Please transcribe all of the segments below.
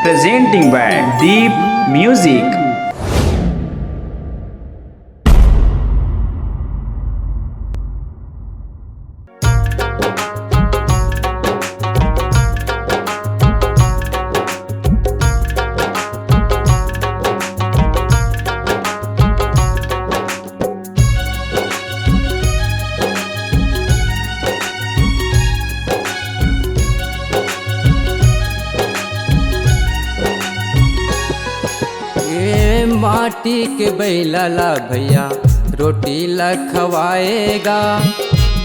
presenting by Deep Music. माटी के बैला ला भैया रोटी ला खवाएगा,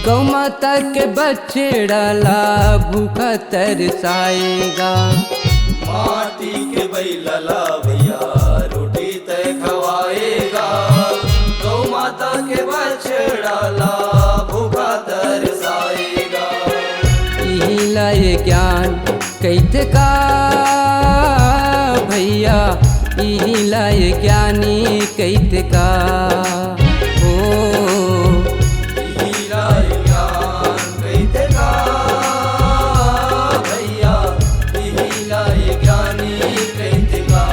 गौ माता के बछड़ा ला भूखा तरसाएगा। माटी के बैला ला भैया रोटी तय खवाएगा, गौ माता के बछड़ा ला भूखा तरसाएगा। यही ला ये ज्ञान कैसे का भैया, यही ला ये ज्ञानी कैसे का हो। यही ला ये ज्ञान कैसे का भैया, यही ला ये ज्ञानी कैसे का।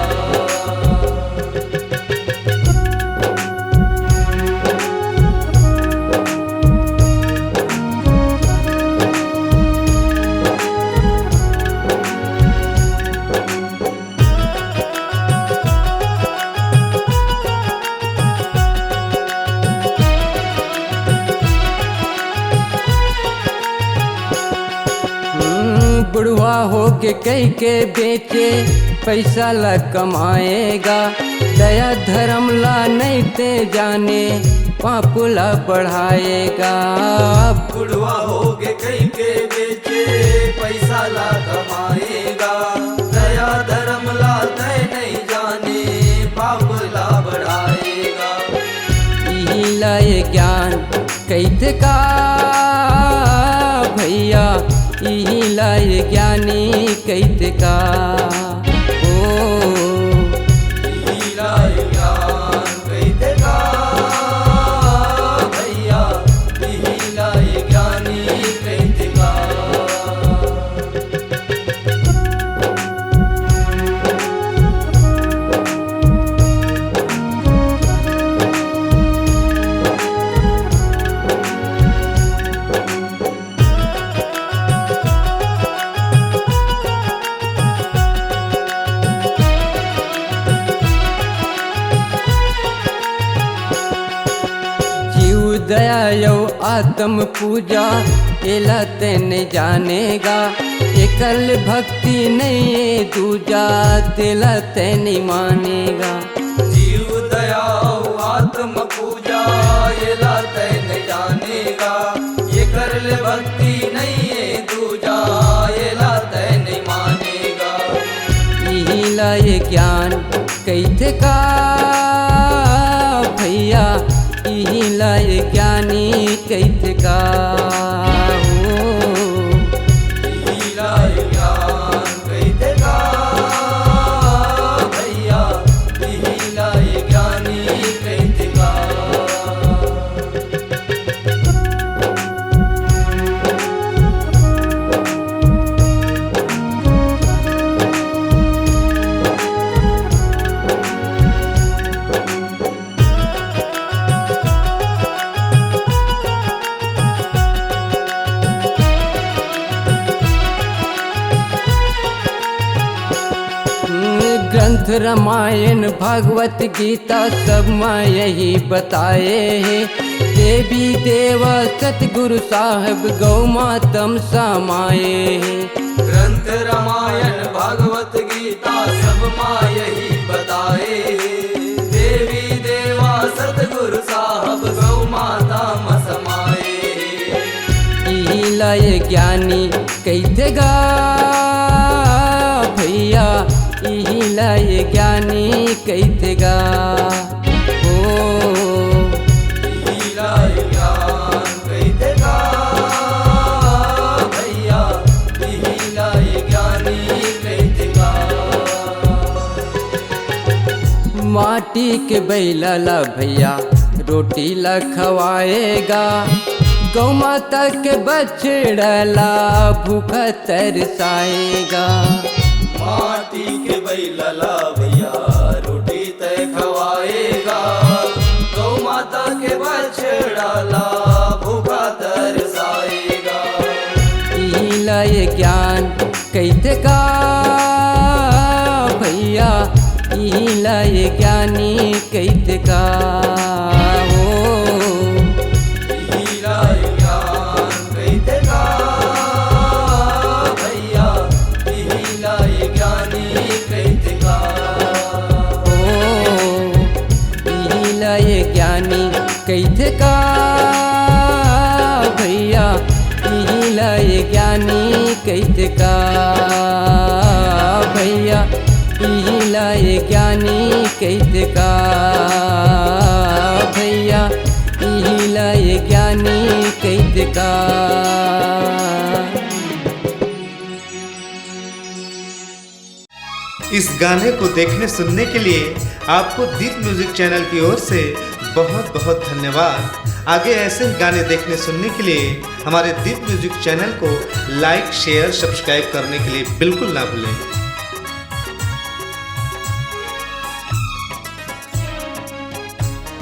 बुढ़वा हो के कई के बेचे पैसा ला कमाएगा, दया धर्म ला नहीं ते जाने पाप ला बढ़ाएगा। बुढ़वा हो के कई के बेचे पैसा ला कमाएगा, दया धर्म ला तय नहीं जाने पाप ला बढ़ाएगा। यही ला ये ज्ञान कैसे का भैया, यही ला ये ज्ञानी कैसे का ओ। यही ला ये ज्ञान कैसे का भैया, यही ला ये ज्ञानी कैसे का। दया यो आत्म पूजा एला तेने जानेगा, एकल भक्ति नहीं ये दूजा तेला तेने मानेगा। जीव दया आत्म पूजा ये ला तय जानेगा, ये कर ले भक्ति नहीं ये दूजा ये ला तय नहीं मानेगा। यही ला ये ज्ञान कैसे का भैया, यही ला ये ज्ञानी कैसे का हो। यही ला ये ज्ञान कैसे का भैया, यही ला ये ज्ञानी कैसे का। ग्रंथ रामायण भागवत गीता सब माँ यही बताए हैं, देवी देवा सतगुरु साहब गौ मातम समाये हैं। ग्रंथ रामायण भागवत गीता सब माँ यही बताए, देवी देवा सतगुरु साहब गौ माता मसमाए। यही ला ये ज्ञानी कैसे गा भैया, यही ला ये ज्ञानी कैसे गा ओ। यही ला ये ज्ञान कैसे का भैया, यही ला ये ज्ञानी कैसे का। माटी के बैला ला भैया रोटी ला खवाएगा, गौ माता के बछड़ा ला भूखा तरसाएगा। माटी के मई लला भैया रोटी तय खवाएगा, गौ माता के बछड़ा ला भूखा तरसाएगा। इला ये ज्ञान कैसे का भैया, इला ये ज्ञानी कैसे का हो। इला ये ज्ञान कैसे का भैया, इला ये ज्ञानी कैसे का ओ इला ये ज्ञानी कैसे का भैया, इला ये ज्ञानी कैसे का भैया, इला ये ज्ञानी कैसे का भैया, इला ये ज्ञानी कैसे का। इस गाने को देखने सुनने के लिए आपको दीप म्यूजिक चैनल की ओर से बहुत बहुत धन्यवाद। आगे ऐसे ही गाने देखने सुनने के लिए हमारे दीप म्यूजिक चैनल को लाइक शेयर सब्सक्राइब करने के लिए बिल्कुल ना भूलें।